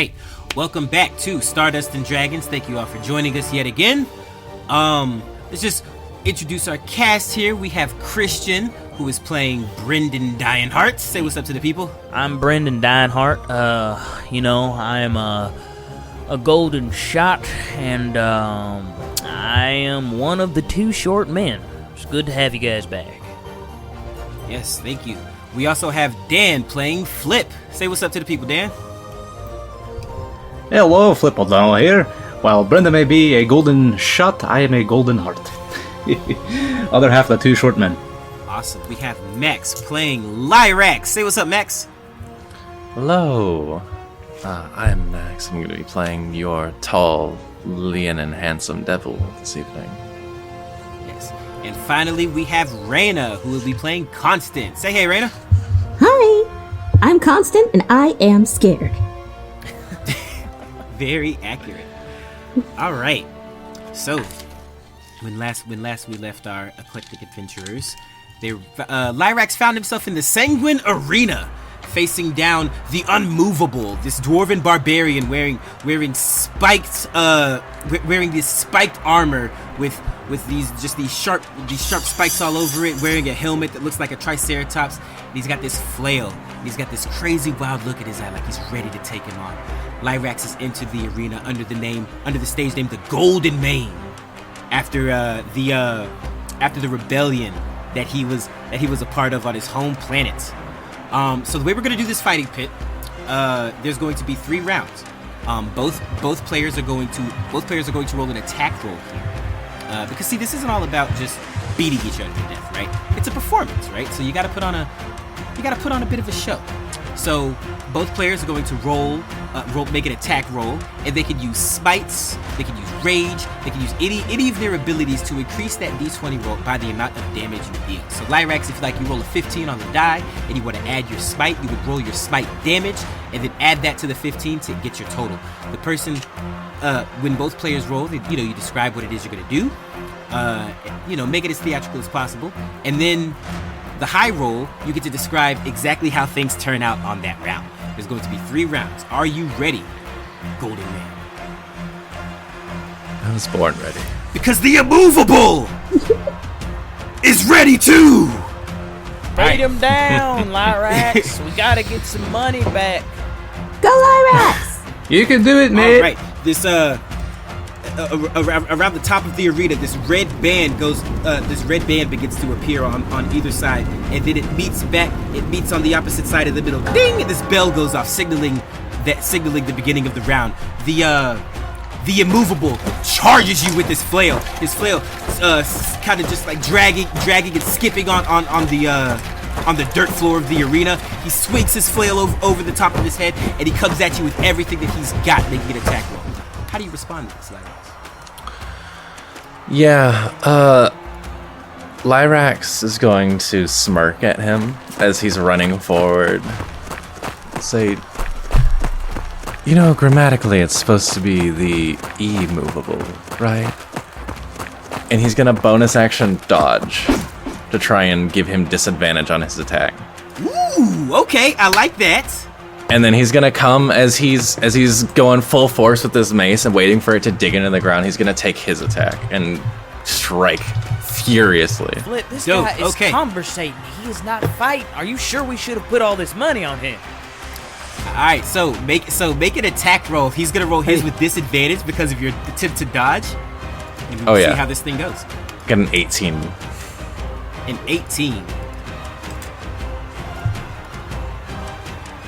Hey, welcome back to Stardust and Dragons. Thank you all for joining us yet again. Let's just introduce our cast here. We have Christian, who is playing Brenden Dionheart. Say what's up to the people. I'm Brenden Dionheart. I am a golden shot, and I am one of the two short men. It's good to have you guys back. Yes, thank you. We also have Dan playing Flip. Say what's up to the people, Dan. Hello, Flip Odonell here. While Brenda may be a golden shot, I am a golden heart. Other half of the two short men. Awesome. We have Max playing Lyrax. Say what's up, Max. Hello. I'm Max. I'm going to be playing your tall, lean, and handsome devil this evening. Yes. And finally, we have Rayna, who will be playing Constant. Say hey, Rayna. Hi, I'm Constant, and I am scared. Very accurate. All right. So, when last we left our eclectic adventurers, Lyrax found himself in the Sanguine Arena, facing down the unmovable, this dwarven barbarian wearing this spiked armor with these sharp spikes all over it, wearing a helmet that looks like a triceratops, and he's got this flail, and he's got this crazy wild look at his eye like he's ready to take him on. Lyrax has entered the arena under the stage name the Golden Mane, after the rebellion that he was a part of on his home planet. So the way we're going to do this fighting pit, there's going to be 3 rounds. Both players are going to roll an attack roll here. Because see, this isn't all about just beating each other to death, right? It's a performance, right? So you got to put on a bit of a show. So both players are going to make an attack roll, and they can use smites, they can use rage, they can use any of their abilities to increase that d20 roll by the amount of damage you deal. So Lyrax, if you roll a 15 on the die and you want to add your smite, you would roll your smite damage and then add that to the 15 to get your total. The person, when both players roll, you describe what it is you're going to do, make it as theatrical as possible, and then the high roll, you get to describe exactly how things turn out on that round. There's going to be 3 rounds. Are you ready, Golden Man? I was born ready. Because the immovable is ready too! Beat him down, Lyrax. We gotta get some money back. Go Lyrax! You can do it, mate. All right, this around the top of the arena, this red band begins to appear on either side, and then it meets on the opposite side of the middle. Ding! And this bell goes off, signaling the beginning of the round. The immovable charges you with his flail. His flail, kind of just like dragging and skipping on the dirt floor of the arena. He swings his flail over the top of his head, and he comes at you with everything that he's got, making an attack roll. How do you respond to this, Lyrax? Yeah, Lyrax is going to smirk at him as he's running forward. Say, grammatically it's supposed to be the E movable, right? And he's gonna bonus action dodge to try and give him disadvantage on his attack. Ooh, okay, I like that. And then he's gonna come as he's going full force with this mace and waiting for it to dig into the ground. He's gonna take his attack and strike furiously. Flip, this guy is conversating. He is not fighting. Are you sure we should have put all this money on him? All right, so make an attack roll. He's gonna roll his with disadvantage because of your attempt to dodge. And we'll see how this thing goes. Got an 18. An 18.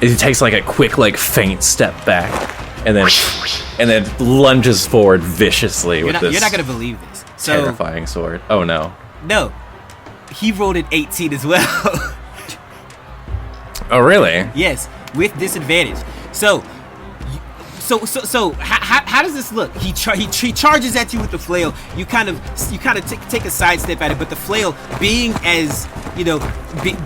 He takes like a quick, faint step back, and then lunges forward viciously with this. You're not gonna believe this. So, terrifying sword. Oh no. No, he rolled an 18 as well. Oh really? Yes, with disadvantage. So how does this look? He charges at you with the flail. You kind of take a side step at it, but the flail, being as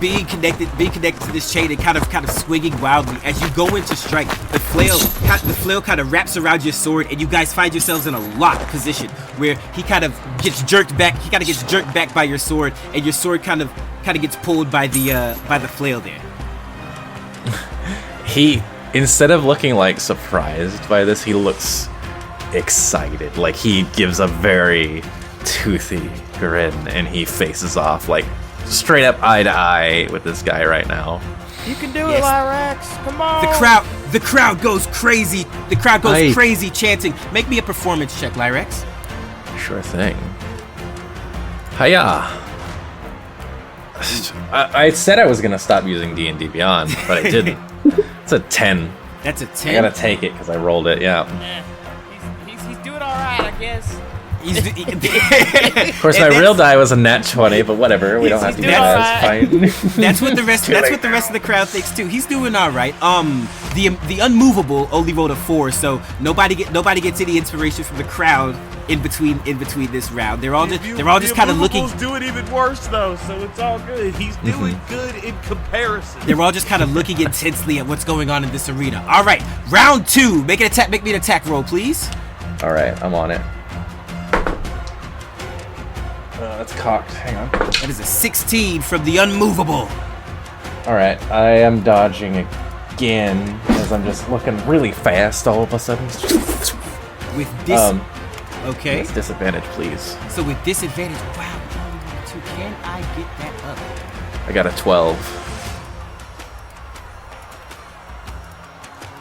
being connected to this chain and kind of swinging wildly as you go into strike, the flail kind of wraps around your sword, and you guys find yourselves in a locked position where he kind of gets jerked back. He kind of gets jerked back by your sword, and your sword kind of gets pulled by the flail there. He instead of looking like surprised by this, he looks excited. Like he gives a very toothy grin and he faces off like straight up eye to eye with this guy right now. You can do it, Lyrax. Come on. The crowd goes crazy. The crowd goes crazy chanting. Make me a performance check, Lyrax. Sure thing. Hiya. I said I was gonna stop using D&D Beyond, but I didn't. It's a 10. That's a 10. I gotta take it because I rolled it. Yeah. He's doing all right, I guess. Of course, my real die was a nat 20, but whatever. We don't have to do that. It's fine. That's what the rest. That's what the rest of the crowd thinks too. He's doing all right. The unmovable only rolled a 4, so nobody gets any inspiration from the crowd in between this round. They're all just kind of looking. Do it even worse though, so it's all good. He's doing good in comparison. They're all just kind of looking intensely at what's going on in this arena. All right, round 2. Make me an attack roll, please. All right, I'm on it. That's cocked. Hang on. That is a 16 from the unmovable. All right, I am dodging again because I'm just looking really fast all of a sudden. With this, okay. Yes, disadvantage, please. So with disadvantage, wow, you only rolled 2. Can I get that up? I got a 12.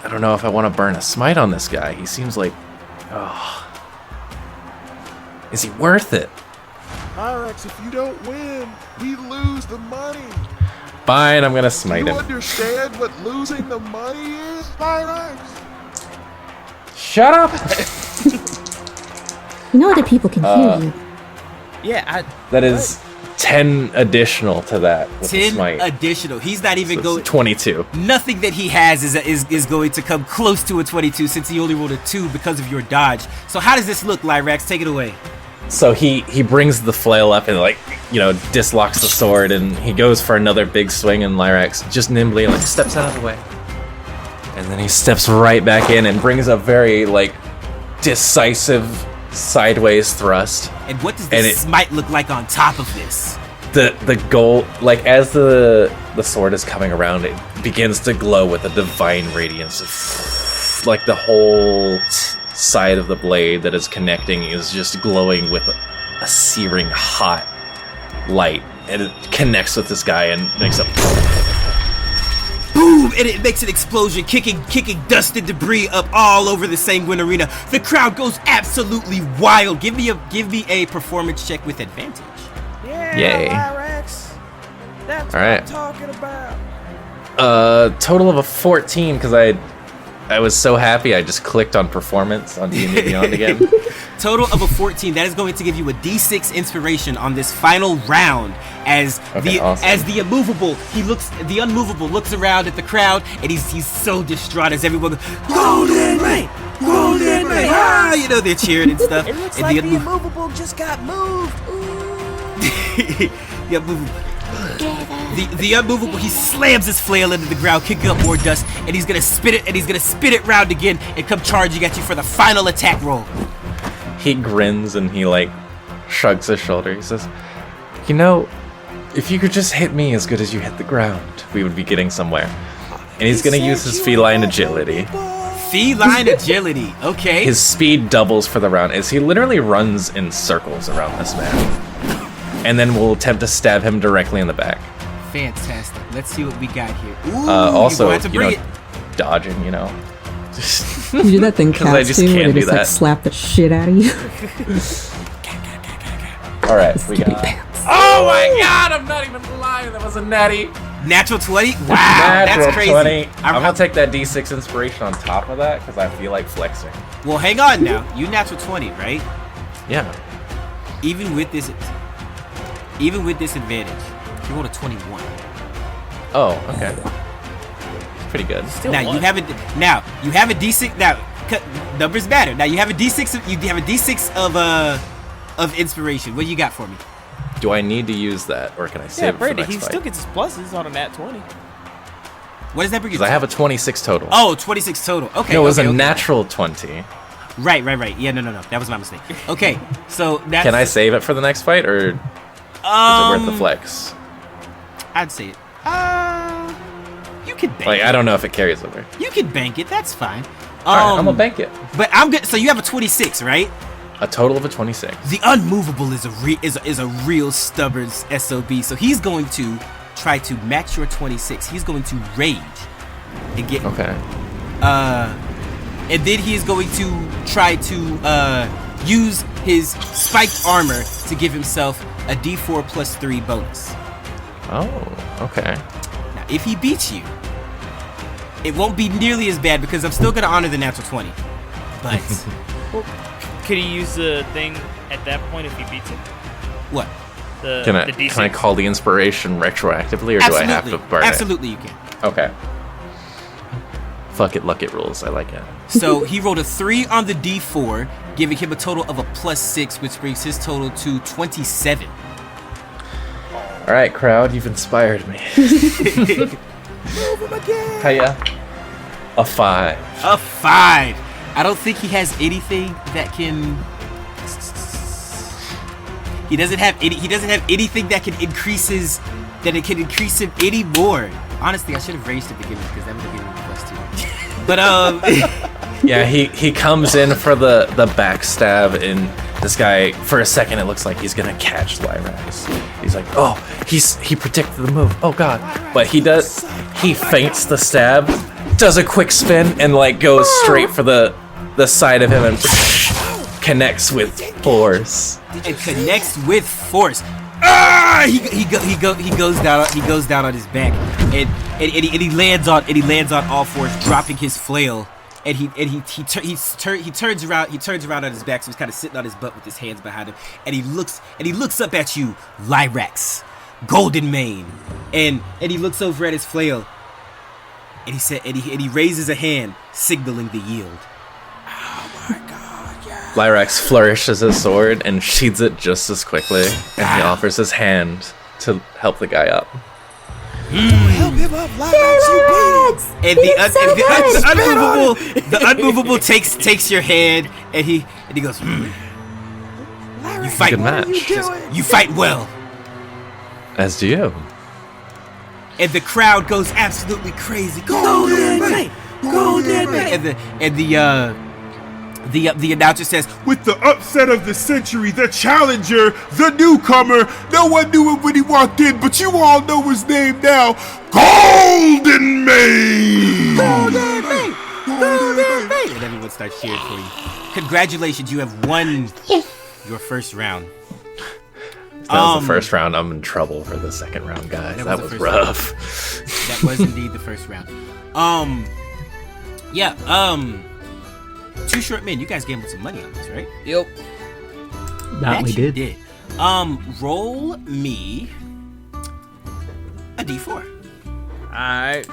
I don't know if I want to burn a smite on this guy. He seems like, is he worth it? Lyrax, if you don't win, we lose the money. Fine, I'm gonna smite You him. understand what losing the money is, Lyrax? Shut up! You know other people can hear you. Yeah, That is 10 additional to that with the 10 smite. additional. He's not even So going. it's 22. Nothing that he has is going to come close to a 22 since he only rolled a 2 because of your dodge. So how does this look, Lyrax? Take it away. So he brings the flail up and dislocks the sword and he goes for another big swing and Lyrax just nimbly steps out of the way. And then he steps right back in and brings a very decisive sideways thrust. And what does the smite look like on top of this? The gold, as the sword is coming around, it begins to glow with a divine radiance. It's the whole side of the blade that is connecting is just glowing with a searing hot light, and it connects with this guy and makes a boom, and it makes an explosion, kicking dust and debris up all over the Sanguine Arena. The crowd goes absolutely wild. Give me a performance check with advantage. Yeah, Yay. Lyrax. That's All right. what I'm talking about. Total of a 14 because I was so happy I just clicked on performance on D&D Beyond again. Total of a 14. That is going to give you a D6 inspiration on this final round as the unmovable looks around at the crowd and he's so distraught as everyone goes, Golden Ray! Golden Ray! Ah! They're cheering and stuff. It looks and like the immovable just got moved. The unmovable. The unmovable, he slams his flail into the ground, kicking up more dust, and he's gonna spit it round again and come charging at you for the final attack roll. He grins and he shrugs his shoulder. He says, if you could just hit me as good as you hit the ground, we would be getting somewhere. And he's gonna use his feline agility. Feline agility, okay. His speed doubles for the round as he literally runs in circles around this man. And then we'll attempt to stab him directly in the back. Fantastic. Let's see what we got here. Ooh, also, dodging, You do that thing because I cats just do, where can't they do just that. slap the shit out of you. All right, we Skippy got. pants. Oh my God! I'm not even lying. That was a natty. Natural 20? Wow, Natural that's crazy. 20. I'm gonna take that D6 inspiration on top of that because I feel like flexing. Well, hang on now. You natural 20, right? Yeah. Even with this advantage, you rolled a 21. Oh, okay. Pretty good. Now you have a D6. Now numbers matter. Now you have a D6. You have a D6 of inspiration. What you got for me? Do I need to use that, or can I save Yeah, it for the Brenden, next he fight? still gets his pluses on a nat 20. What does that bring you? Because I have a 26 total. Oh, 26 total. Okay. No, it was okay, a okay. natural 20. Right. Yeah, no. That was my mistake. Okay, so that's... Can I save it for the next fight, or is it worth the flex? I'd say it. You can bank Like, it. I don't know if it carries over. You can bank it. That's fine. All right, I'm gonna bank it. But I'm good. So you have a 26, right? A total of a 26. The unmovable is a real stubborn SOB. So he's going to try to match your 26. He's going to rage and get. Okay. And then he is going to try to use his spiked armor to give himself a D4 plus 3 bonus. Oh, okay. Now, if he beats you, it won't be nearly as bad because I'm still going to honor the natural 20. But Could he use the thing at that point if he beats him? what? The Can I D6? call the inspiration retroactively, or do I have to burn Absolutely, you can. it? Okay. Fuck it, luck it rules. I like it. So he rolled a 3 on the D4, giving him a total of a plus 6, which brings his total to 27. All right, crowd, you've inspired me. Hiya. A 5. A 5. I don't think he has anything that can. He doesn't have anything that can increase his. That it can increase him any more. Honestly, I should have raised to begin with because that would have given him a plus 2. But Yeah, he comes in for the backstab, and this guy, for a second, it looks like he's gonna catch Lyrax. He's like, oh, he predicted the move. Oh god, but he feints the stab, does a quick spin, and like goes straight for the side of him and connects with force. it connects with force. Ah! He goes down on his back, and he lands on all fours, dropping his flail. And he turns around on his back, so he's kind of sitting on his butt with his hands behind him, and he looks up at you, Lyrax, Golden Mane, and he looks over at his flail, and he raises a hand, signaling the yield. Lyrax flourishes his sword and sheathes it just as quickly, and he offers his hand to help the guy up. Help him up, Lyrax, And the unmovable takes your hand, and he goes, You fight. Good match. You fight well. As do you. And the crowd goes absolutely crazy. Golden Mane! Golden Mane! And the announcer says, With the upset of the century, the challenger, the newcomer, no one knew him when he walked in, but you all know his name now, Golden Mane! Golden Mane! Golden Mane! And everyone starts cheering for you. Congratulations, you have won your first round. That was the first round. I'm in trouble for the second round, guys. That was rough. That was indeed the first round. Two Short Men, you guys gambled some money on this, right? Yep. That we you did. Roll me a D4. Alright.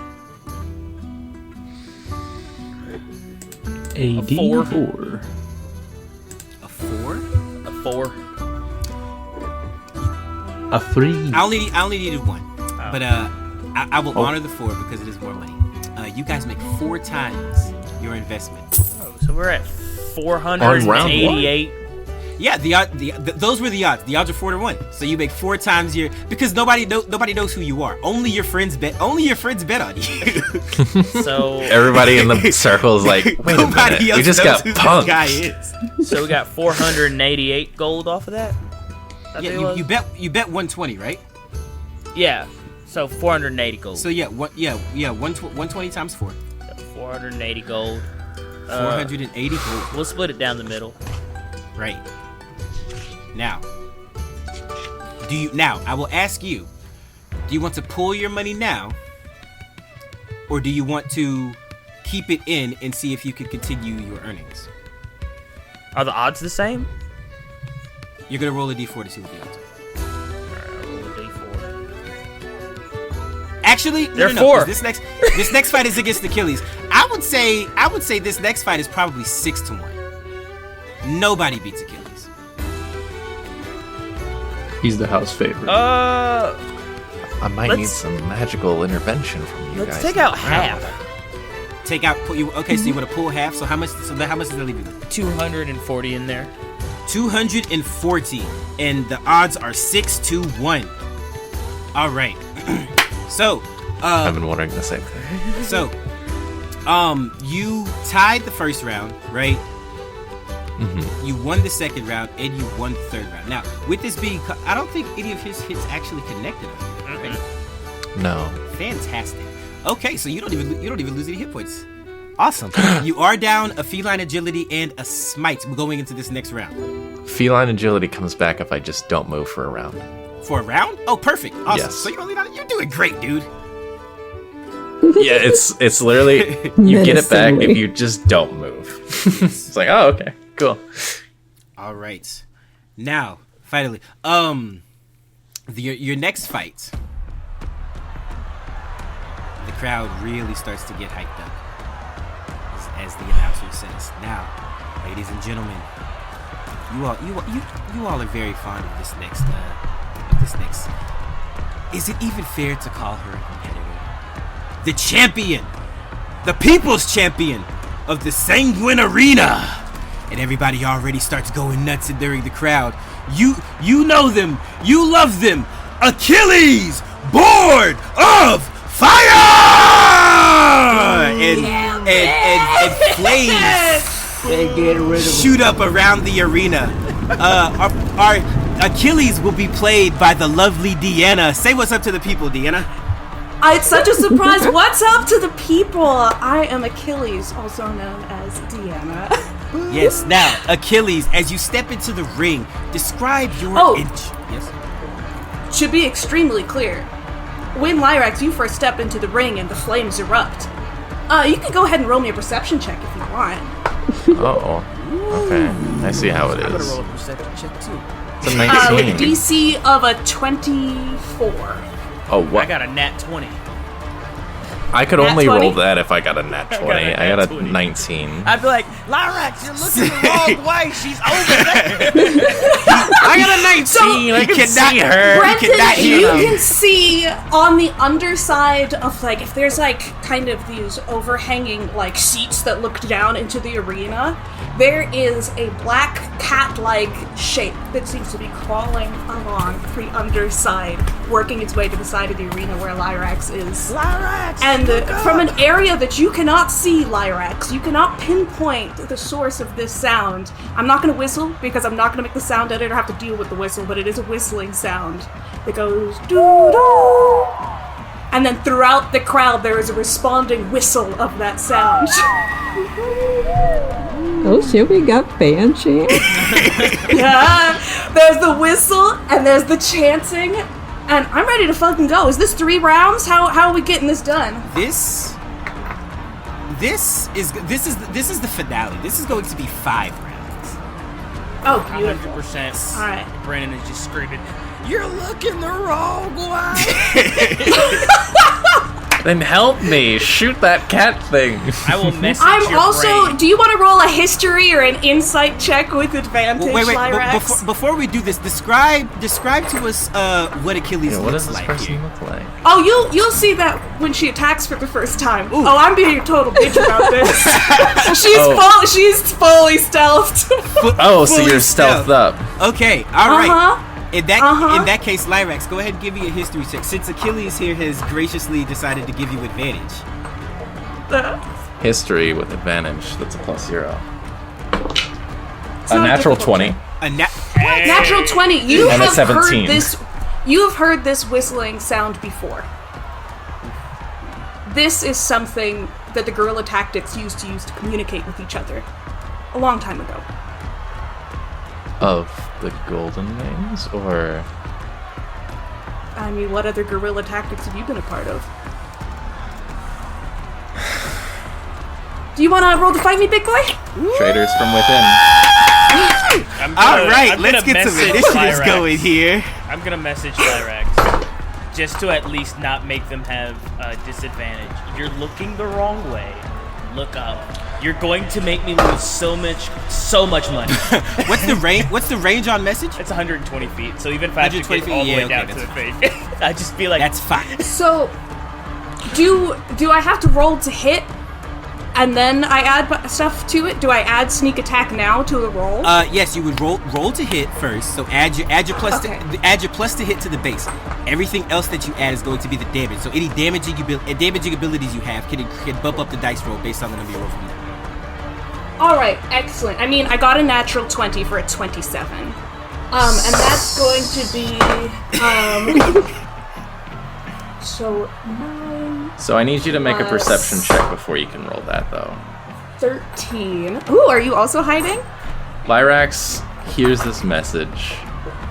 A D4. A 4? A 4. A 3. I only needed 1, but I will honor the 4 because it is more money. You guys make 4 times your investment. Oh, so we're at 488. Yeah, those were the odds. The odds are 4 to 1. So you make 4 times your, because nobody knows who you are. Only your friends bet on you. So Everybody in the circle is like, wait a minute, we just got who punked. this guy is. So we got 488 gold off of that? Yeah, you bet 120, right? Yeah. So 480 gold. So 120 times 4. 480 gold. 480 gold. We'll split it down the middle. Right. Now, I will ask you, do you want to pull your money now, or do you want to keep it in and see if you can continue your earnings? Are the odds the same? You're gonna roll a d4 to see what the odds are. Alright, roll a d4. Actually, They're no. 4. This next fight is against Achilles. I would say this next fight is probably 6 to 1. Nobody beats Achilles. He's the house favorite. I might need some magical intervention from you guys. Let's take out half. Take out. Okay, so you want to pull half. So how much? How much does that leave you with? 240 in there. 240, and the odds are 6 to 1. All right. So I've been wondering the same thing. So, you tied the first round, right? Mm-hmm. You won the second round, and you won the third round. Now, with this being, I don't think any of his hits actually connected on you, right? No. Fantastic. Okay, so you don't even lose any hit points. Awesome. You are down a feline agility and a smite going into this next round. Feline agility comes back if I just don't move for a round. For a round? Oh, perfect. Awesome. Yes. So you're doing great, dude. Yeah, it's literally you get it back if you just don't move. It's like, oh, okay, cool. All right. Now, finally, your next fight. The crowd really starts to get hyped up as the announcer says, "Now, ladies and gentlemen, you all are very fond of this next. Is it even fair to call her a competitor? The champion, the people's champion of the Sanguine Arena." And everybody already starts going nuts during the crowd. You know them, you love them. Achilles, Board of Fire! And flames shoot up around the arena. Our Achilles will be played by the lovely Deanna. Say what's up to the people, Deanna. It's such a surprise. What's up to the people? I am Achilles, also known as Deanna. Yes, now, Achilles, as you step into the ring, describe your... Yes? Should be extremely clear. When Lyrax, you first step into the ring and the flames erupt. You can go ahead and roll me a perception check if you want. Oh, okay. I see how it I'm gonna is. roll a perception check too. It's a 19. With a DC of a 24. Oh, what? I got a nat 20. I could Nat only 20? roll that if I got a nat 20. I got a 19. I'd be like, Lyrax, you're looking the wrong way. She's over there. I got a 19. So, I cannot her. Brenden, you can see on the underside of, like, if there's, like, kind of these overhanging, like, seats that look down into the arena, there is a black cat-like shape that seems to be crawling along the underside, working its way to the side of the arena where Lyrax is. Lyrax! And from an area that you cannot see, Lyrax, you cannot pinpoint the source of this sound. I'm not going to whistle, because I'm not going to make the sound editor have to deal with the whistle, but it is a whistling sound that goes doo-doo. And then throughout the crowd, there is a responding whistle of that sound. Oh shit, we got fan chant. Yeah, there's the whistle, and there's the chanting, and I'm ready to fucking go. Is this 3 rounds? How are we getting this done? This is the finale. This is going to be 5 rounds. Oh, beautiful. 100%. All right. Brenden is just screaming, "You're looking the wrong way." Then help me shoot that cat thing. I will message I'm your also. brain. Do you want to roll a history or an insight check with advantage, Wait, Lyrax? before we do this, describe to us what Achilles What looks does this like person here. look like? Oh, you'll see that when she attacks for the first time. Ooh. Oh, I'm being a total bitch about this. She's fully stealthed. Oh, so Fully you're stealthed up. Okay, all right. Uh-huh. In that case, Lyrax, go ahead and give me a history check. Since Achilles here has graciously decided to give you advantage. History with advantage. That's a +0. A not a natural difficult 20. Natural 20. You And a have 17. heard this. You have heard this whistling sound before. This is something that the guerrilla tactics used to communicate with each other a long time ago. Of the Golden Wings, or I mean, what other guerrilla tactics have you been a part of? Do you want to roll to fight me, big boy? traders from within? All right, let's get some initiatives going here. I'm gonna message Lyrax just to at least not make them have a disadvantage. You're looking the wrong way. Look up. You're going to make me lose so much money. What's the range? What's the range on message? It's 120 feet, so even if I have to 120 get all the feet, way yeah, down okay, to the that's face, I just feel like That's fine. So, do I have to roll to hit? and then I add stuff to it. Do I add sneak attack now to the roll? Yes, you would roll to hit first. So add your plus to hit to the base. Everything else that you add is going to be the damage. So any damaging abilities you have can bump up the dice roll based on the number you roll from there. All right, excellent. I mean, I got a natural 20 for a 27, and that's going to be so 9. So I need you to make a perception check before you can roll that, though. 13. Ooh, are you also hiding? Lyrax hears this message,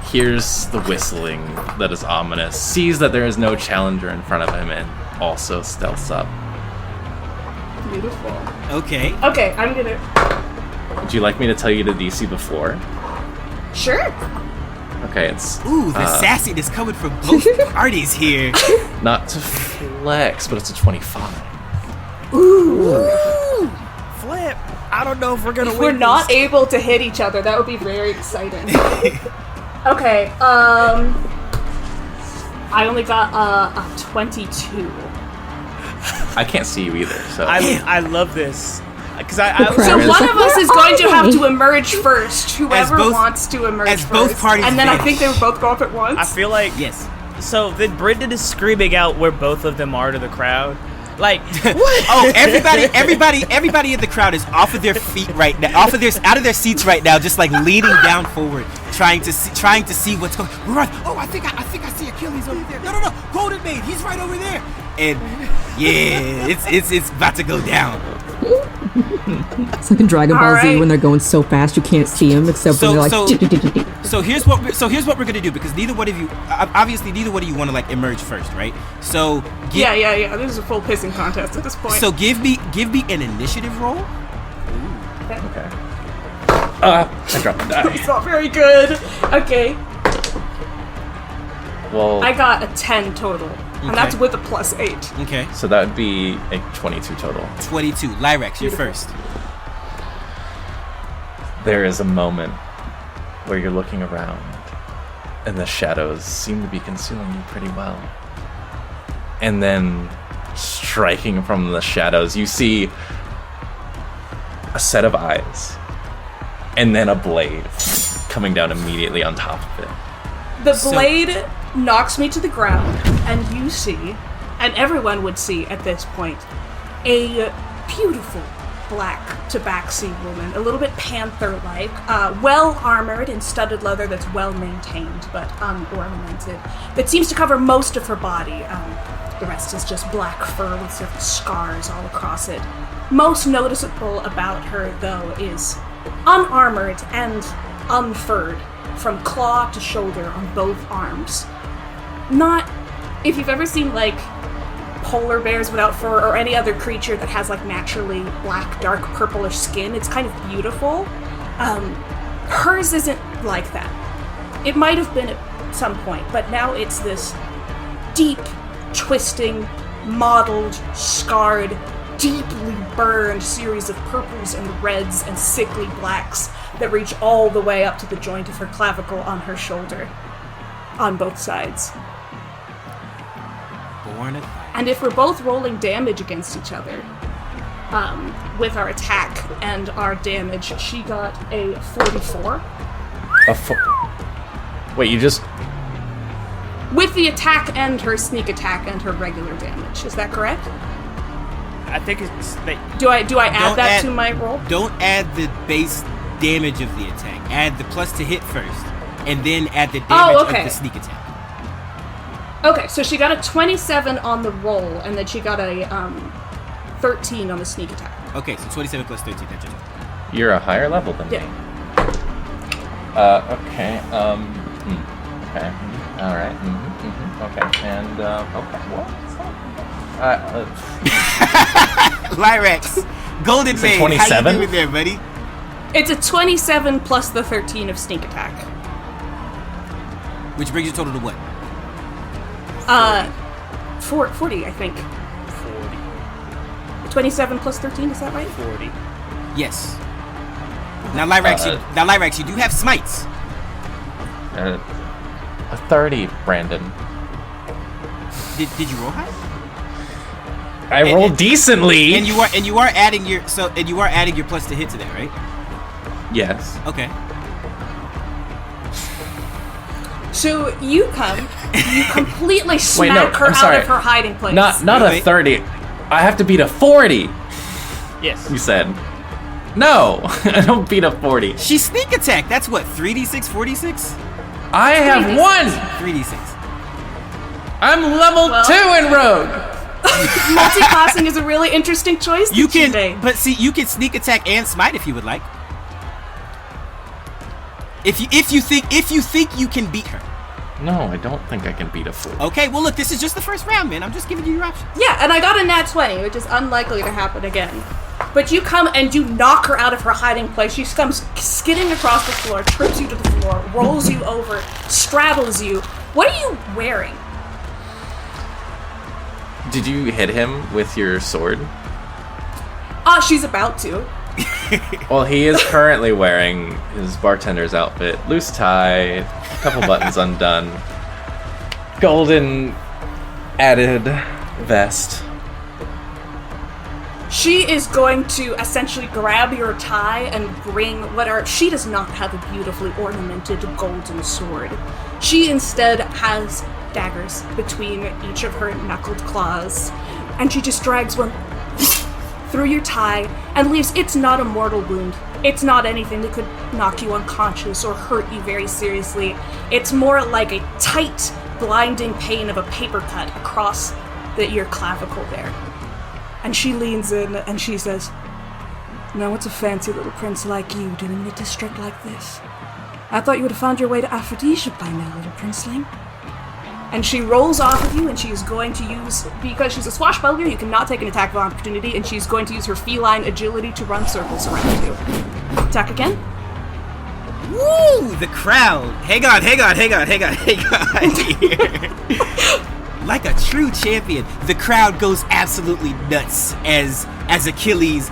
hears the whistling that is ominous, sees that there is no challenger in front of him, and also stealths up. Beautiful. Okay. Okay, I'm gonna... Would you like me to tell you the DC before? Sure. Okay, it's... Ooh, the sassiness coming from both parties here. Not to flex, but it's a 25. Ooh. Flip. I don't know if we're gonna If win. we're not able to hit each other, that would be very exciting. Okay, I only got a 22. I can't see you either, so... I love this. Because I So one of us is going to have to emerge first. Whoever wants to emerge as first. both parties and then I vanish. think they would both go up at once. I feel like Yes. So then Brenden is screaming out where both of them are to the crowd. Like, what? Oh, everybody in the crowd is off of their feet right now, out of their seats right now, just like leaning down forward, trying to see what's going. We're right. Oh, I think I see Achilles over there. No, Golden Maid, he's right over there. And yeah, it's about to go down. It's like in Dragon Ball Z right. when they're going so fast you can't see them except when they're like. So here's what we're gonna do, because neither one of you want to like emerge first, right? So Yeah. This is a full pissing contest at this point. So give me an initiative roll. Okay. I dropped the die. It's not very good. Okay, Well, I got a 10 total, and that's with a +8. Okay. so that would be a 22 total. 22. Lyrax, you're first. There is a moment where you're looking around, and the shadows seem to be concealing you pretty well. And then, striking from the shadows, you see a set of eyes, and then a blade coming down immediately on top of it. The blade knocks me to the ground, and you see, and everyone would see at this point, a beautiful black tabaxi woman, a little bit panther-like, well armored in studded leather that's well maintained but unornamented, that seems to cover most of her body. The rest is just black fur with sort of scars all across it. Most noticeable about her, though, is unarmored and unfurred, from claw to shoulder on both arms. Not, if you've ever seen, like, polar bears without fur or any other creature that has, like, naturally black, dark, purplish skin, it's kind of beautiful. Hers isn't like that. It might have been at some point, but now it's this deep, twisting, mottled, scarred, deeply burned series of purples and reds and sickly blacks that reach all the way up to the joint of her clavicle on her shoulder, on both sides. And if we're both rolling damage against each other, with our attack and our damage, she got a 44. Wait, you just... With the attack and her sneak attack and her regular damage, is that correct? I think it's... Do I add that to my roll? Don't add the base damage of the attack. Add the plus to hit first, and then add the damage of the sneak attack. Okay, so she got a 27 on the roll, and then she got a 13 on the sneak attack. Okay, so 27 plus 13. That's just... You're a higher level than me. Yeah. Okay. Okay. All right. Okay. And okay. What? Lyrax, Golden Maid, how you 27? doing there, buddy? It's a 27 plus the 13 of sneak attack. Which brings your total to what? 40, I think. 27 plus 13, is that right? 40. Yes. Now, Lyrax, you do have smites. A 30, Brenden. Did you roll high? I rolled decently. And you are adding your plus to hit to that, right? Yes. Okay. So you completely smack her out of her hiding place. Not a 30. I have to beat a 40. Yes. You said. No, I don't beat a 40. She sneak attack. That's what, 3d6, 4d6? I have 1. 3d6. I'm level 2 in Rogue. Multi-classing is a really interesting choice. You can sneak attack and smite if you would like. If you think you can beat her. No, I don't think I can beat a 4. Okay, well look, this is just the first round, man. I'm just giving you your options. Yeah, and I got a nat 20, which is unlikely to happen again. But you come and you knock her out of her hiding place. She comes skidding across the floor, trips you to the floor, rolls you over, straddles you. What are you wearing? Did you hit him with your sword? She's about to. Well, he is currently wearing his bartender's outfit. Loose tie, a couple buttons undone. Golden added vest. She is going to essentially grab your tie and bring she does not have a beautifully ornamented golden sword. She instead has daggers between each of her knuckled claws, and she just drags one through your tie and leaves. It's not a mortal wound. It's not anything that could knock you unconscious or hurt you very seriously. It's more like a tight, blinding pain of a paper cut across your clavicle there. And she leans in and she says, "Now what's a fancy little prince like you doing in a district like this? I thought you would have found your way to Aphrodisia by now, little princeling." And she rolls off of you, and she's going to use, because she's a swashbuckler, you cannot take an attack of opportunity, and she's going to use her feline agility to run circles around you. Attack again. Woo! The crowd. Hang on. Like a true champion, the crowd goes absolutely nuts as Achilles,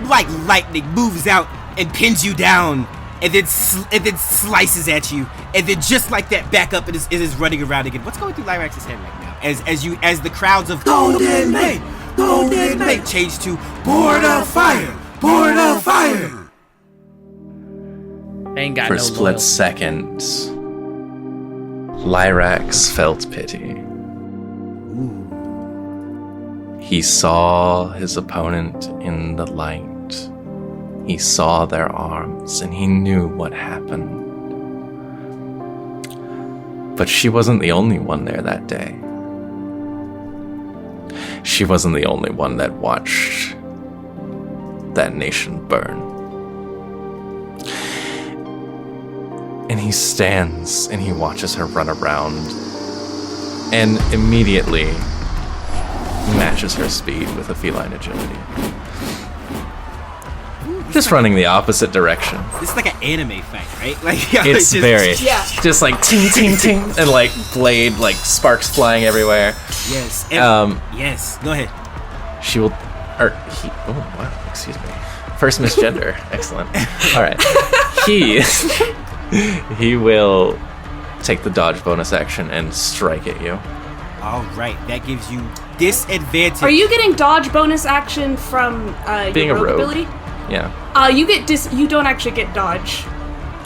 like lightning, moves out and pins you down, and then slices at you, and then just like that, back up and is running around again. What's going through Lyrax's head right now? As the crowds of Golden Maid change to Board of Fire. Ain't got For a no split loyalty. second, Lyrax felt pity. He saw his opponent in the light. He saw their arms, and he knew what happened. But she wasn't the only one there that day. She wasn't the only one that watched that nation burn. And he stands and he watches her run around and immediately matches her speed with a feline agility. Just running the opposite direction. This is like an anime fight, right? Like It's very, Yeah. just like ting ting ting, and like blade, like sparks flying everywhere. Yes. Yes. Go ahead. She will, oh wow, excuse me. First misgender, excellent. All right, he will take the dodge bonus action and strike at you. All right, that gives you disadvantage. Are you getting dodge bonus action from Being your a rogue. ability? Yeah. You don't actually get dodge.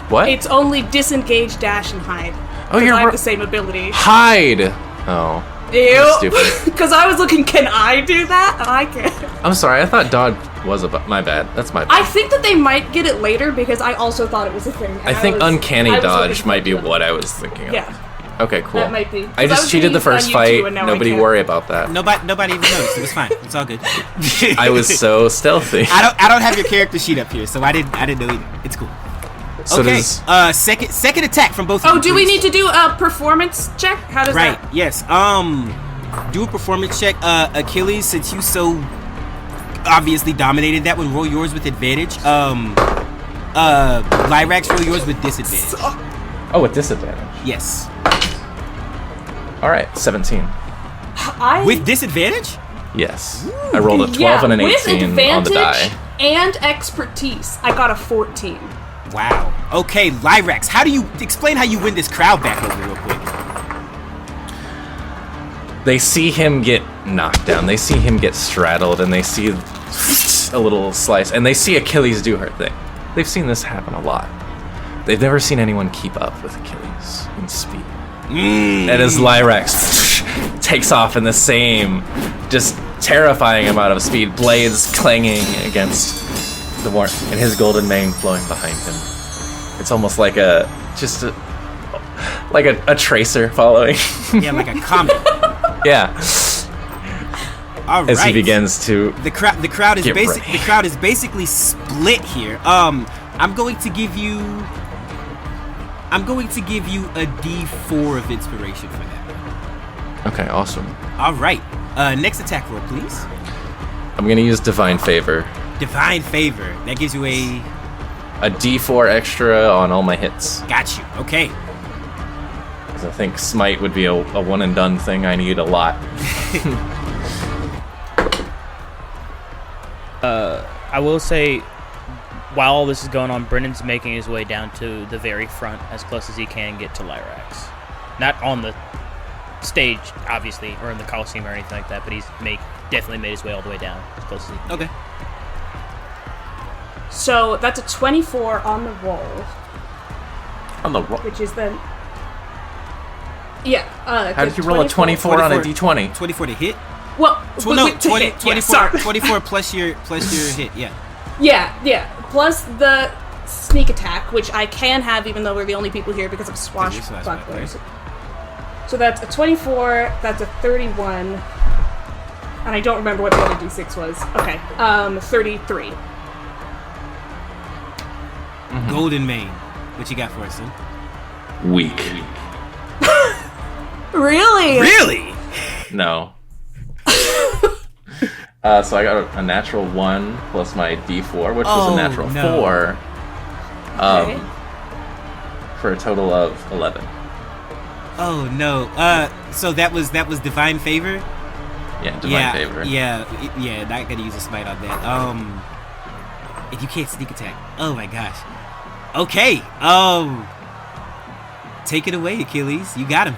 What? It's only disengage, dash, and hide. Oh, you're I have ro- the same ability. Hide. Oh. Ew. Stupid. Because I was looking, can I do that? I can. I'm sorry. I thought dodge was my bad. That's my bad. I think that they might get it later because I also thought it was a thing. and I think uncanny I was dodge looking might be for it. what I was thinking of. Yeah. Okay, cool. That might be. I 'Cause I just was cheated the thinking first on fight. YouTube and now I Nobody can't. worry about that. Nobody even noticed. It was fine. It's all good. I was so stealthy. I don't have your character sheet up here, so I didn't know either. It's cool. So Okay. does Second attack from both of you. Oh, do we please. need to do a performance check? How does Right. that? Yes. Do a performance check. Achilles, since you so obviously dominated that one, roll yours with advantage. Lyrax, roll yours with disadvantage. Oh, with disadvantage. Yes. All right, 17. With disadvantage? Yes. I rolled a 12 and an 18 with on the die. advantage and expertise, I got a 14. Wow. Okay, Lyrax, explain how you win this crowd back over real quick? They see him get knocked down. They see him get straddled, and they see a little slice, and they see Achilles do her thing. They've seen this happen a lot. They've never seen anyone keep up with Achilles in speed. And as Lyrax takes off in the same, just terrifying amount of speed, blades clanging against the wall, and his golden mane flowing behind him. It's almost like a tracer following. Yeah, like a comet. Yeah. All right. As he begins to the crowd is get ready. the crowd is basically split here. I'm going to give you a D4 of inspiration for that. Okay, awesome. All right. Next attack roll, please. I'm gonna use Divine Favor. Divine Favor. That gives you a D4 extra on all my hits. got you. Okay. 'Cause I think Smite would be a one and done thing I need a lot. I will say, while all this is going on, Brendan's making his way down to the very front as close as he can get to Lyrax. Not on the stage, obviously, or in the Coliseum or anything like that, but he's definitely made his way all the way down as close as he can. Okay. So that's a 24 on the roll, On the roll. which is then. Yeah. How did you roll a 24 on a D20? 24 to hit? Well, No, to 20, hit. 24, Yeah, sorry. 24 plus your hit, yeah. Yeah. Plus the sneak attack, which I can have even though we're the only people here because of swashbucklers. So that's a 24, that's a 31, and I don't remember what the other D6 was. Okay, 33. Golden Mane. What you got for us, son? Weak. Really? Really? No. So I got a natural 1 plus my D4, which was a natural no. 4. Okay. For a total of 11. Oh no. So that was Divine Favor? Yeah, Divine Favor. Yeah, not gonna use a smite on that. If you can't sneak attack. Oh my gosh. Okay. Take it away, Achilles. You got him.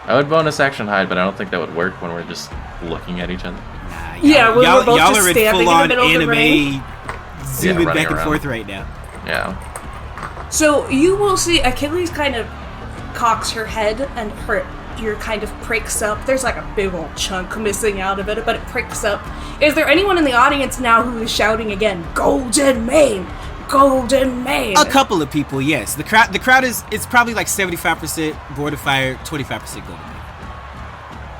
I would bonus action hide, but I don't think that would work when we're just looking at each other. Nah, Yeah, we're both y'all just are in standing in the full-on middle of the anime, ring. zooming running back and around. forth right now. Yeah. So you will see Achilles kind of cocks her head and her ear kind of pricks up. There's like a big old chunk missing out of it, but it pricks up. Is there anyone in the audience now who is shouting again, "Golden Mane! Golden Mane!" A couple of people, yes. The crowd is probably like 75% Board of Fire, 25% Golden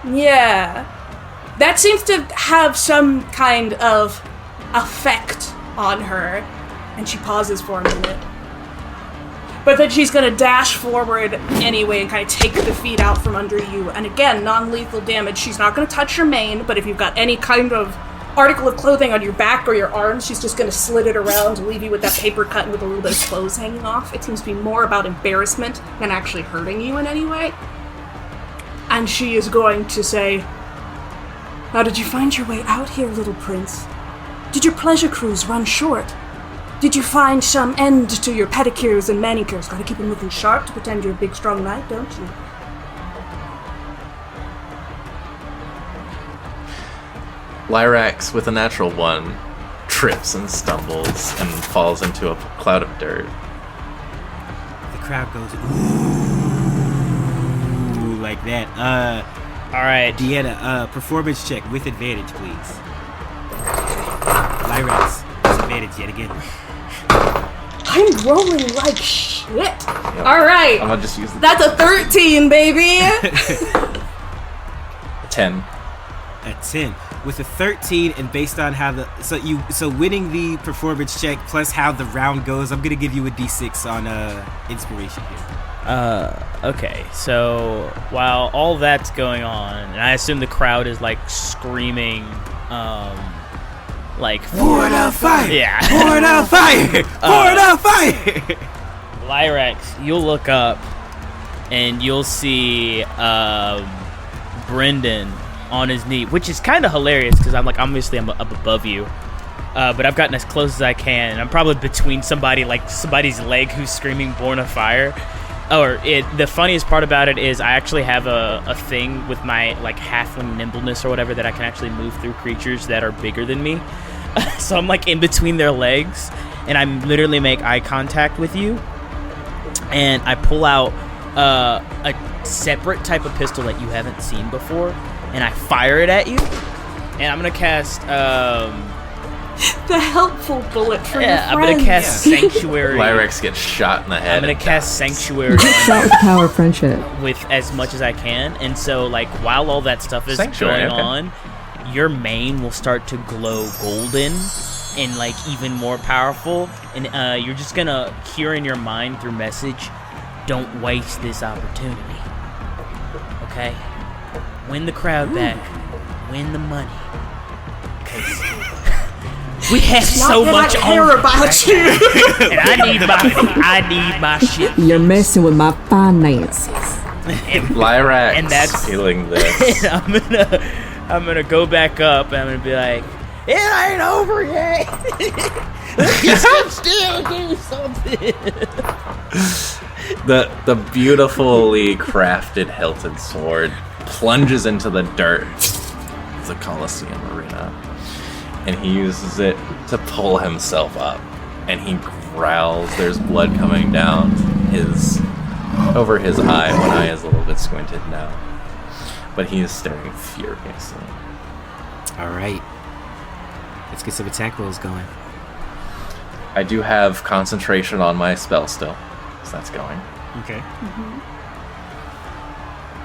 Mane. Yeah. That seems to have some kind of effect on her. And she pauses for a minute. But then she's gonna dash forward anyway and kind of take the feet out from under you. And again, non-lethal damage. She's not gonna touch your mane, but if you've got any kind of article of clothing on your back or your arms, she's just gonna slit it around and leave you with that paper cut and with a little bit of clothes hanging off. It seems to be more about embarrassment than actually hurting you in any way. And she is going to say, "How did you find your way out here, little prince? Did your pleasure cruise run short? Did you find some end to your pedicures and manicures? Gotta keep them looking sharp to pretend you're a big, strong knight, don't you?" Lyrax, with a natural 1, trips and stumbles and falls into a cloud of dirt. The crowd goes, ooh, like that. All right. Deanna, performance check with advantage, please. Lyrax, disadvantage yet again. I'm rolling like shit. Alright. I'm gonna just use the That's a 13, baby. 10. At 10. With a 13, and based on how so winning the performance check plus how the round goes, I'm gonna give you a D6 on inspiration here. Okay, so while all that's going on, and I assume the crowd is like screaming, like Pour it out fire! Yeah. Pour it out fire! Pour it out fire! Lyrax, you'll look up and you'll see Brenden on his knee, which is kind of hilarious because I'm obviously I'm up above you, but I've gotten as close as I can. And I'm probably between somebody's leg who's screaming "Born of Fire," The funniest part about it is I actually have a thing with my like halfling nimbleness or whatever that I can actually move through creatures that are bigger than me. So I'm like in between their legs, and I literally make eye contact with you, and I pull out a separate type of pistol that you haven't seen before, and I fire it at you, and I'm gonna cast the helpful bullet for your friends. I'm gonna cast Sanctuary. Lyrax gets shot in the head. I'm gonna cast Sanctuary Shot with power of friendship. with as much as I can, and so like while all that stuff is Sanctuary, going on, your mane will start to glow golden and like even more powerful, and you're just gonna hear in your mind through message, don't waste this opportunity. Okay? Win the crowd back. Win the money. 'Cause we have so much I care on about you. and I need my shit. You're messing with my finances. Lyrax And that's- feeling this. And I'm gonna go back up and I'm gonna be like, it ain't over yet. You can still do something. The beautifully crafted hilted sword plunges into the dirt of the Colosseum Arena, and he uses it to pull himself up, and he growls. There's blood coming down over his eye. One eye is a little bit squinted now, but he is staring furiously. All right. Let's get some attack rolls going. I do have concentration on my spell still, so that's going. Okay.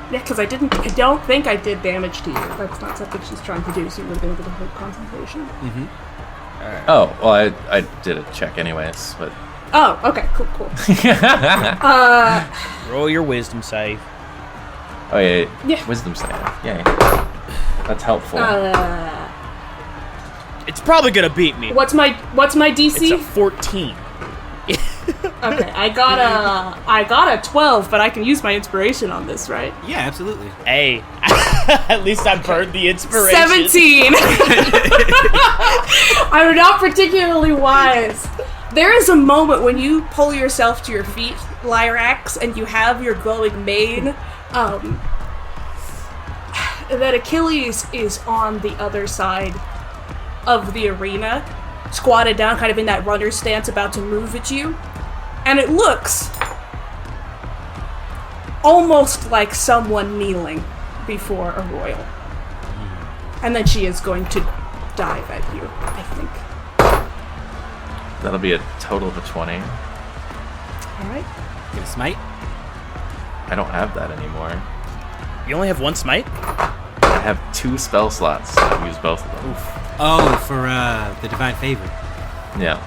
Yeah, because I don't think I did damage to you. That's not something she's trying to do, so you would have been able to hold concentration. Oh, well, I did a check anyways, but... Oh, okay, cool. Roll your wisdom save. Oh, yeah. Yeah. Wisdom save. Yay. That's helpful. It's probably gonna beat me. What's my DC? It's a 14. Okay, I got a 12, but I can use my inspiration on this, right? Yeah, absolutely. Hey, at least I've heard the inspiration. 17. I'm not particularly wise. There is a moment when you pull yourself to your feet, Lyrax, and you have your glowing mane. That Achilles is on the other side of the arena, squatted down, kind of in that runner stance, about to move at you. And it looks almost like someone kneeling before a royal. And then she is going to dive at you, I think. That'll be a total of a 20. Alright. Get a smite. I don't have that anymore. You only have one smite? I have 2 spell slots, so I've used both of them. Oh, for the divine favor. Yeah.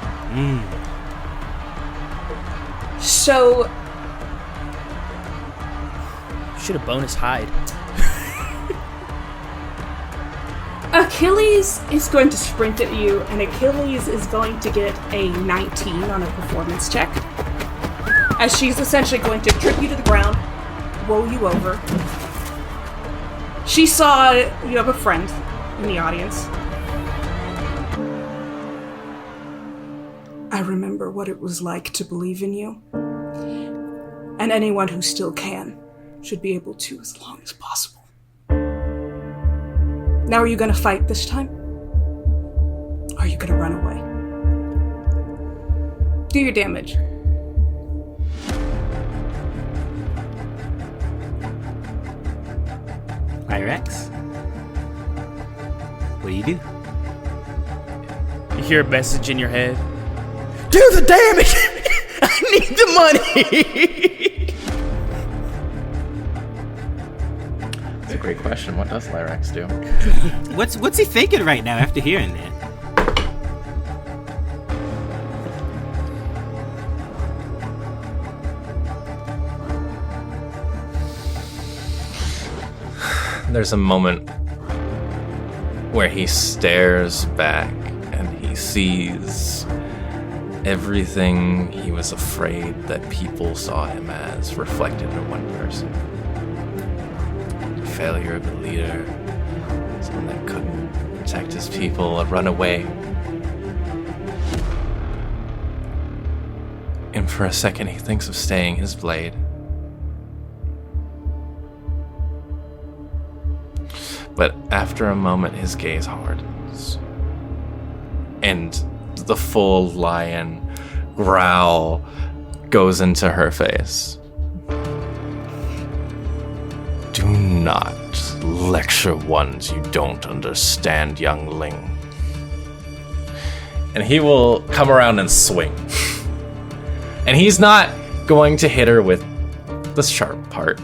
So, Should have bonus hide. Achilles is going to sprint at you, and Achilles is going to get a 19 on a performance check. As she's essentially going to trip you to the ground, roll you over. She saw you have a friend in the audience. I remember what it was like to believe in you. And anyone who still can should be able to as long as possible. Now are you gonna fight this time? Or are you gonna run away? Do your damage. Lyrax? What do you do? You hear a message in your head. Do the damage! I need the money! That's a great question. What does Lyrax do? What's he thinking right now after hearing that? There's a moment where he stares back and he sees everything he was afraid that people saw him as reflected in one person. The failure of a leader, someone that couldn't protect his people, a runaway. And for a second he thinks of staying his blade But after a moment, his gaze hardens. And the full lion growl goes into her face. Do not lecture ones you don't understand, youngling. And he will come around and swing. And he's not going to hit her with the sharp part.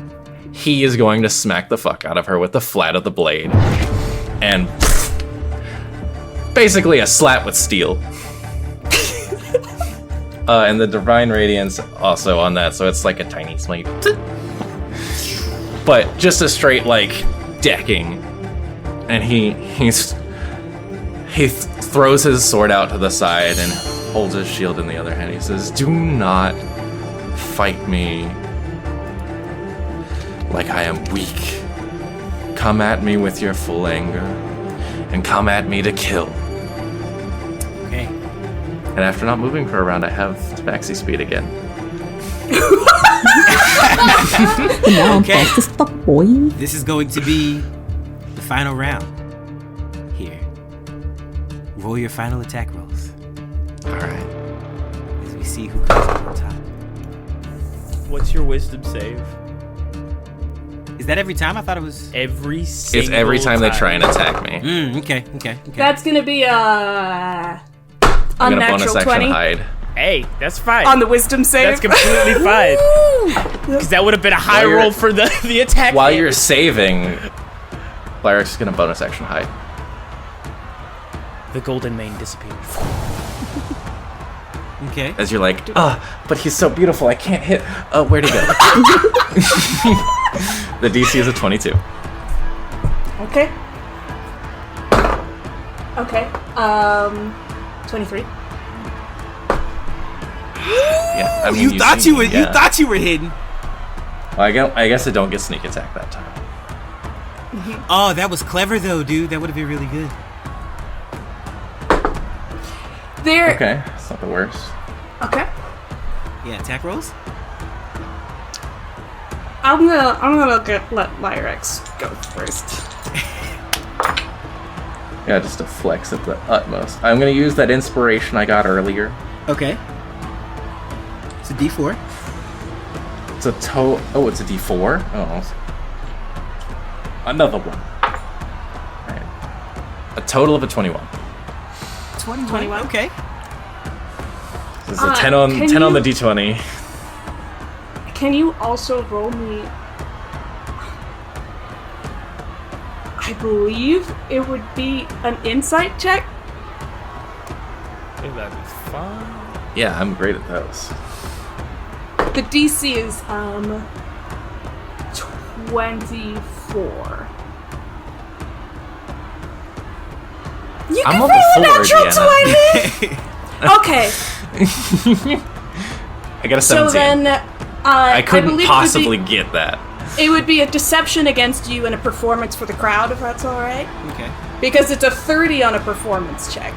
He is going to smack the fuck out of her with the flat of the blade. And basically a slap with steel. And the Divine Radiance also on that, so it's like a tiny smite. But just a straight, like, decking. And he throws his sword out to the side and holds his shield in the other hand. He says, do not fight me like I am weak. Come at me with your full anger, and come at me to kill. Okay. And after not moving for a round, I have tabaxi speed again. Now I'm Okay. fast as fuck, boy. This is going to be the final round. Here. Roll your final attack rolls Alright. as we see who comes out on top. What's your wisdom save? Is that every time? I thought it was. Every single It's every time they try and attack me. Okay. That's gonna be a I'm gonna bonus unnatural action 20 hide. Hey, that's fine. on the wisdom save. That's completely fine. Because that would have been a high While you're- roll for the attack. While damage. you're saving, Lyrax is gonna bonus action hide. The golden mane disappears. Okay. As you're like, but he's so beautiful, I can't hit. Where'd he go? The DC is a 22. Okay. Okay. 23. Yeah, I mean, You thought see- you were. yeah. You thought you were hidden. Well, I guess I don't get sneak attack that time. Oh, that was clever though, dude. That would have been really good. There. Okay, it's not the worst. Okay. Yeah, attack rolls. I'm gonna let Lyrax go first. Yeah, just a flex at the utmost. I'm gonna use that inspiration I got earlier. Okay. It's a D4. It's a it's a D4. Oh, another one. Right. A total of a 21. 21. Okay. This is a 10 on can 10 on the you- D20. Can you also roll me? I believe it would be an insight check. I think that'd be fun. Yeah, I'm great at those. The DC is 24. You I'm can on roll the a floor, natural Deanna. 20. Okay, I got a so 17. then I couldn't believe possibly get that. It would be a deception against you and a performance for the crowd, if that's all right. Okay. Because it's a 30 on a performance check.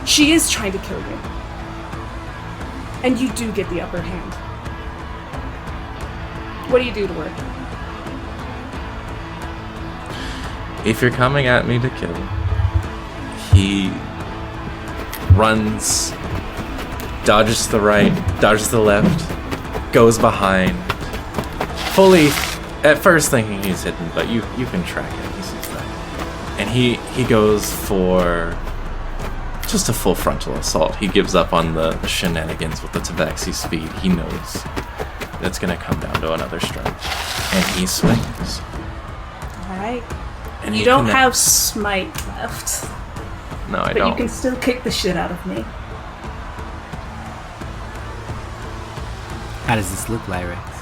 She is trying to kill you. And you do get the upper hand. What do you do to her? If you're coming at me to kill, he runs, dodges to the right, dodges to the left, goes behind, fully, at first thinking he's hidden, but you can track it. He sees that. And he goes for just a full frontal assault. He gives up on the shenanigans with the tabaxi speed. He knows that's going to come down to another strike. And he swings. Alright. And You he don't connects. have smite left. No, I But don't. you can still kick the shit out of me. How does this look, Lyrax?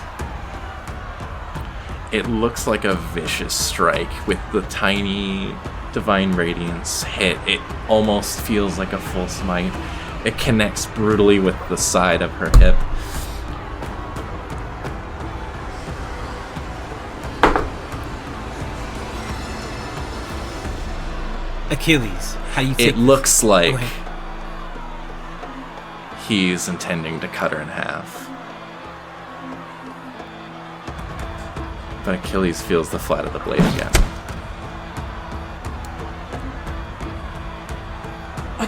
It looks like a vicious strike with the tiny Divine Radiance hit. It almost feels like a full smite. It connects brutally with the side of her hip. Achilles. How do you take It looks like Go ahead. he's intending to cut her in half. But Achilles feels the flat of the blade again.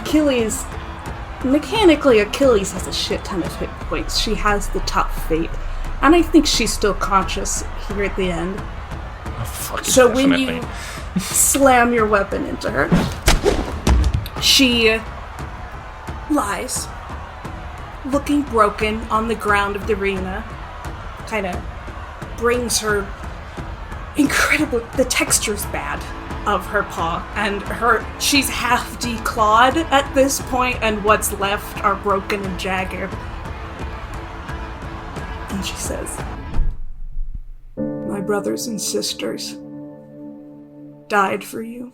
Achilles, mechanically, Achilles has a shit ton of hit points. She has the top fate. And I think she's still conscious here at the end. So when you slam your weapon into her, she lies, looking broken on the ground of the arena. Kind of brings her incredible. The texture's bad of her paw, and she's half declawed at this point, and what's left are broken and jagged. And she says, "My brothers and sisters died for you.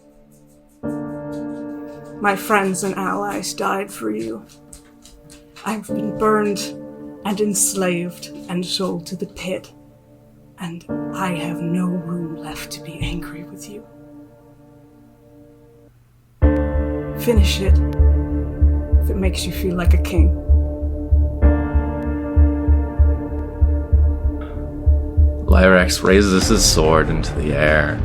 My friends and allies died for you. I've been burned and enslaved and sold to the pit, and I have no room left to be angry with you. Finish it, if it makes you feel like a king." Lyrax raises his sword into the air.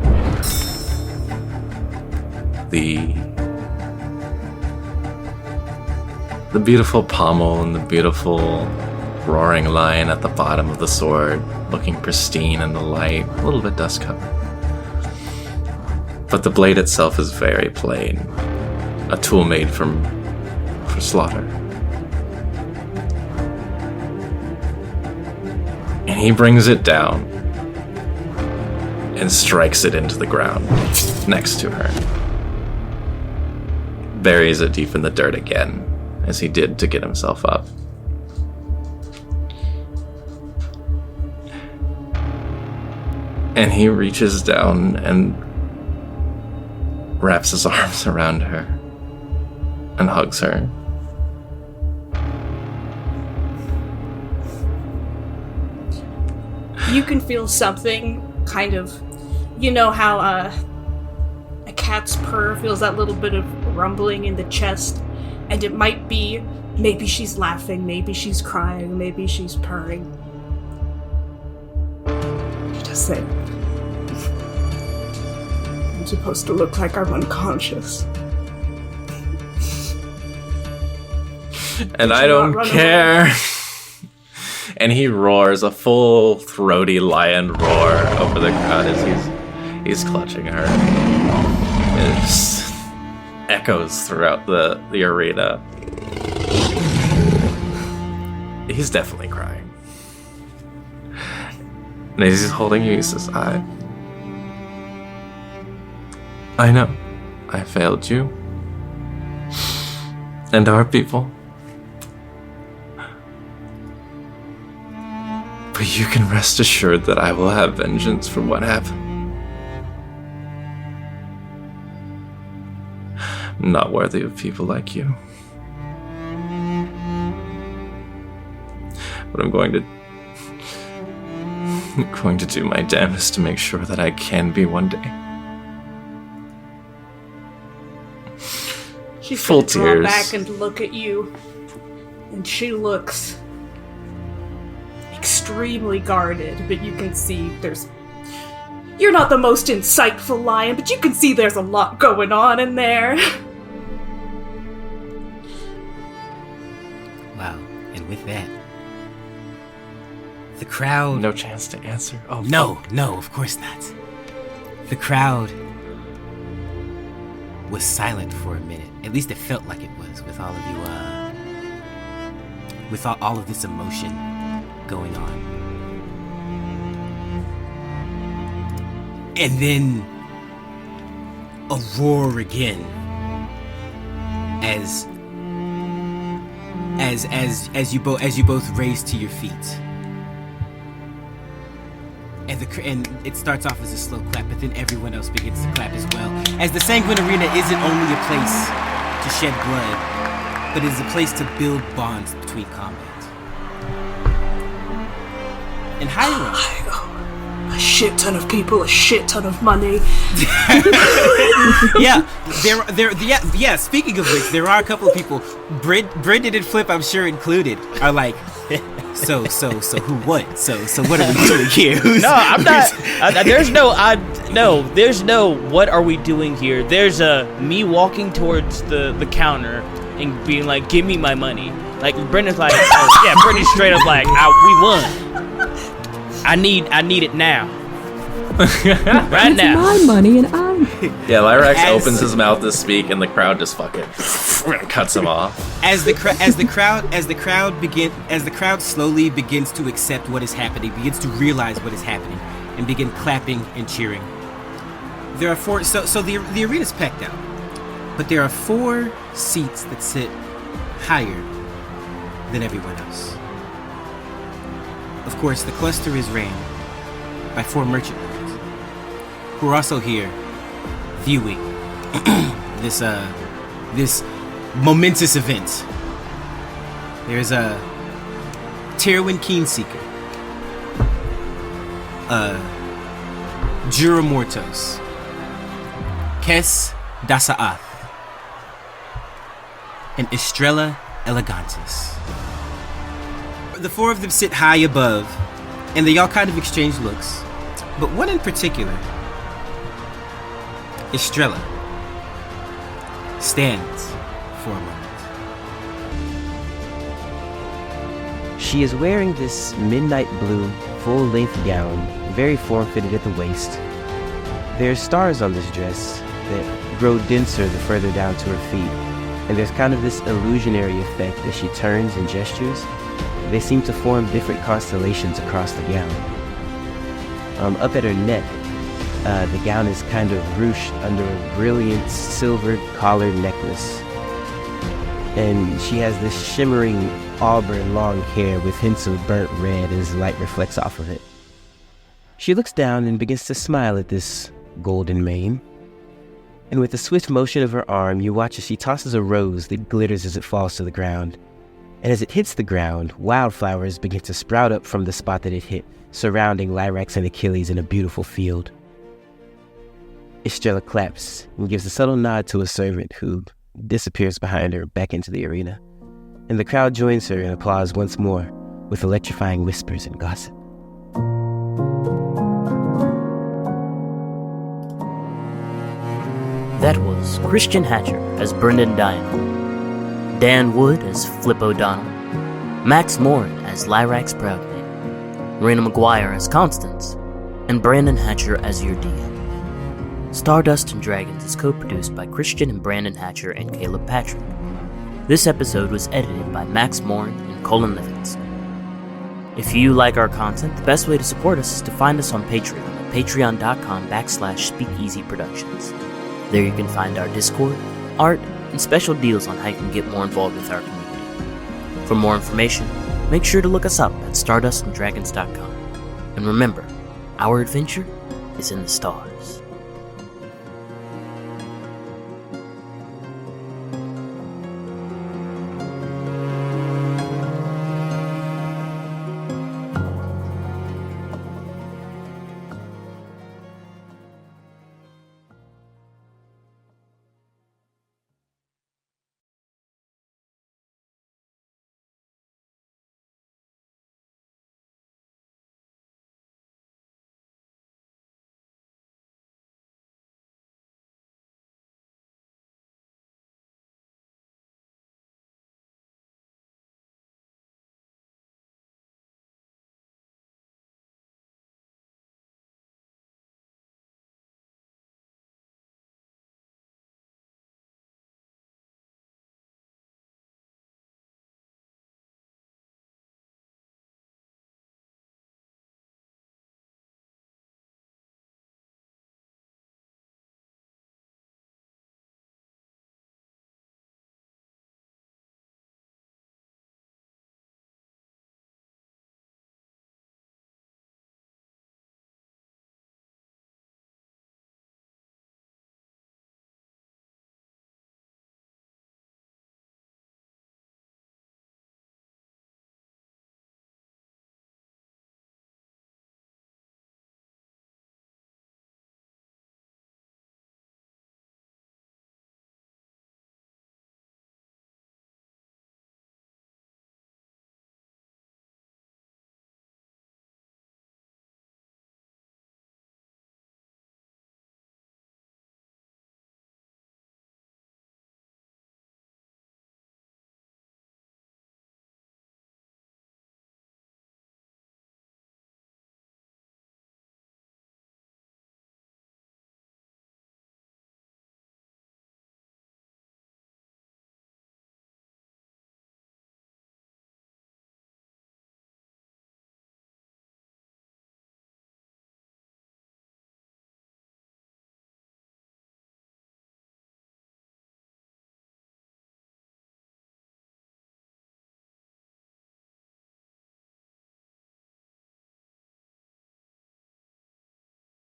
The beautiful pommel and the beautiful roaring lion at the bottom of the sword, looking pristine in the light, a little bit dust covered. But the blade itself is very plain, a tool made for slaughter. And he brings it down and strikes it into the ground next to her. Buries it deep in the dirt again, as he did to get himself up. And he reaches down and wraps his arms around her and hugs her. You can feel something kind of, you know how a cat's purr feels that little bit of rumbling in the chest, and it might be, maybe she's laughing, maybe she's crying, maybe she's purring. You just say, "I'm supposed to look like I'm unconscious. And I don't care." And he roars a full throaty lion roar over the crowd as he's clutching her. It just echoes throughout the arena. He's definitely crying. And as he's holding you, he says, I know. I failed you. And our people. But you can rest assured that I will have vengeance for what happened. I'm not worthy of people like you. But I'm going to do my damnedest to make sure that I can be one day. She's full gonna draw tears. back and look at you, and she looks extremely guarded, but you can see you're not the most insightful lion, but you can see there's a lot going on in there. Wow, and with that, the crowd... No chance to answer? Oh, No, of course not. The crowd was silent for a minute. At least it felt like it was, with all of you, with all of this emotion going on. And then a roar again as you both raise to your feet. And it starts off as a slow clap, but then everyone else begins to clap as well. As the Sanguine Arena isn't only a place to shed blood, but it is a place to build bonds between combat. And Hiram. A shit ton of people, a shit ton of money. Yeah. Speaking of which, there are a couple of people, Brenden and Flip, I'm sure included, are like, So who won? So what are we doing here? No, I'm not. There's no. What are we doing here? There's me walking towards the counter and being like, "Give me my money." Like Brendan's like, Brendan's straight up like, "We won. I need it now, right now." My money and I'm. Yeah, Lyrax opens his mouth to speak, and the crowd just fucking cuts him off. As the crowd slowly begins to accept what is happening, begins to realize what is happening, and begin clapping and cheering. There are 4. So the arena's packed out, but there are 4 seats that sit higher than everyone else. Of course, the cluster is ran by 4 merchant lords, who are also here viewing this momentous event. There's a Tirwin Keenseeker, Jura Mortos, Kes Dasaath, and Estrella Elegantes. The 4 of them sit high above, and they all kind of exchange looks. But one in particular, Estrella, stands for a moment. She is wearing this midnight blue, full-length gown, very form-fitted at the waist. There's stars on this dress that grow denser the further down to her feet, and there's kind of this illusionary effect as she turns and gestures. They seem to form different constellations across the gown. Up at her neck, the gown is kind of ruched under a brilliant silvered collared necklace. And she has this shimmering auburn long hair with hints of burnt red as light reflects off of it. She looks down and begins to smile at this golden mane. And with a swift motion of her arm, you watch as she tosses a rose that glitters as it falls to the ground. And as it hits the ground, wildflowers begin to sprout up from the spot that it hit, surrounding Lyrax and Achilles in a beautiful field. Estrella claps and gives a subtle nod to a servant who disappears behind her back into the arena. And the crowd joins her in applause once more, with electrifying whispers and gossip. That was Christian Hatcher as Brenden Dionheart, Dan Wood as Flip Odonell, Max Morin as Lyrax Proudmane, Rayna Mcguire as Constance, and Brandon Hatcher as your DM. Stardust and Dragons is co-produced by Christian and Brandon Hatcher and Caleb Patrick. This episode was edited by Max Morin and Colin Livingston. If you like our content, the best way to support us is to find us on Patreon at patreon.com/SpeakEasyProductions. There you can find our Discord, art, and special deals on how you can get more involved with our community. For more information, make sure to look us up at stardustanddragons.com. And remember, our adventure is in the stars.